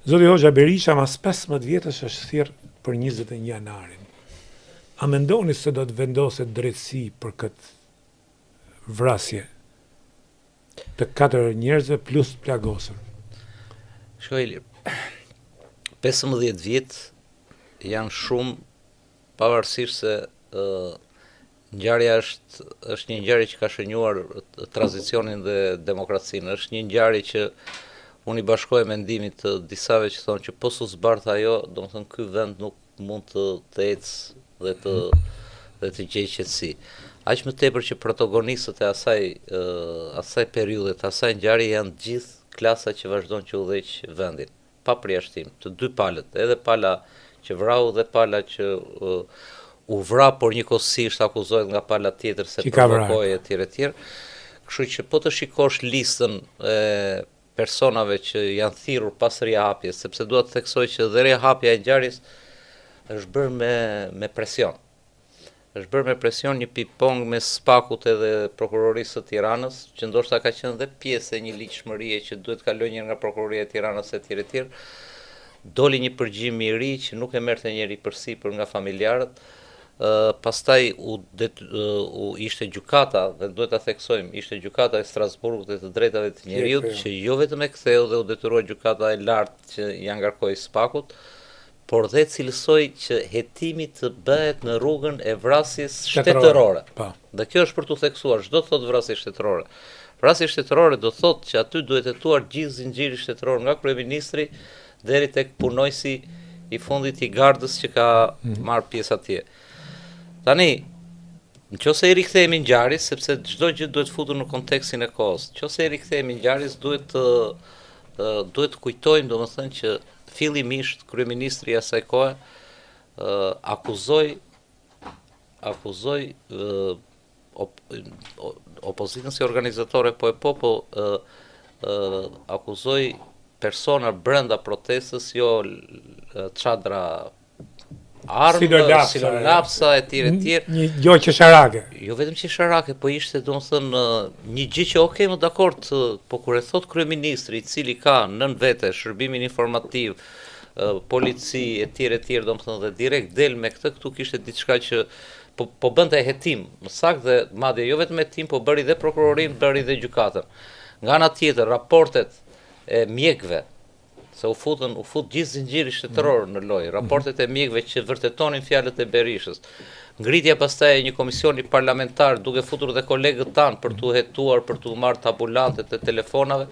Zoti Hoxha, Berisha mas 15 vjetësh është thirrë për 21 janarin. A mendoni se do të vendoset drejtësi për këtë vrasje të 4 njerëzve plus plagosur? Shkoj, 15 vjet janë shumë, pavarësisht se ngjarja është një ngjarje që ka shënjuar tranzicionin dhe demokracinë. Është një ngjarje që unë i bashkoj mendimit të disave që thonë që po su zbardh ajo, domethënë ky vend nuk mund të ecë dhe të gjejë qetësi. Aq më tepër që protagonistët e asaj periudhe, të asaj ngjarje janë gjithë klasa që vazhdon që udhëheq vendin, pa përjashtim, të dy palët, edhe pala që vrau dhe pala që u vra, por njëkohësisht akuzohet nga pala tjetër se provokoi etj. Kështu që po të shikosh listën e personave që janë thirrur pas rihapjes, sepse dua të theksoj që dhe rihapja e ngjarjes është bërë me presion. Është bërë me presion, një ping-pong mes SPAK-ut edhe prokurorisë së Tiranës, që ndoshta ka qenë dhe pjesë e një ligjshmërie që duhet kalojë nga prokuroria e Tiranës etj. Doli një përgjigje i ri që nuk e merrte njëri përsipër nga familjarët. Pastaj ishte gjykata, dhe duhet ta theksojmë, ishte gjykata e Strasburgut e të drejtave të njerëzit, që jo vetëm e ktheu dhe u detyroi gjykata e lartë që ja ngarkoi SPAK-ut, por dhe cilësoi që hetimi të bëhet në rrugën e vrasjes shtetërore. Dhe kjo është për t'u theksuar, çdo thot vrasje shtetërore. Vrasje shtetërore do thotë që aty duhet hetuar gjithë zinxhiri shtetëror nga kryeministri deri tek punojësi i fundit i gardës që ka marrë pjesë atje. Tani, nëse i rikthehemi ngjarjes, sepse çdo gjë duhet futur në kontekstin e kohës. Nëse i rikthehemi ngjarjes, duhet të kujtojmë domethënë që fillimisht kryeministri i asaj kohe akuzoi opozitën si organizatore, po akuzoi persona brenda protestës, jo çadra armë, silolapsa etj. Jo qesharake. Jo vetëm qesharake, po ishte domethënë një gjë që okay, më dakord, po kur e thot kryeministri, i cili ka nën vete shërbimin informativ, polici etj. Domethënë dhe direkt del me këtë, këtu kishte diçka që po bënte hetim, më saktë, dhe madje jo vetëm hetim, po bëri dhe prokurorin, bëri dhe gjykatën. Nga ana tjetër, raportet e mjekëve, se u fut gjithë zinxhiri shtetëror në lojë, raportet e mjekëve që vërtetonin fjalët e Berishës. Ngritja pastaj e një komisioni parlamentar duke futur dhe kolegët tanë për t'u hetuar, për t'u marrë tabulantet e telefonave.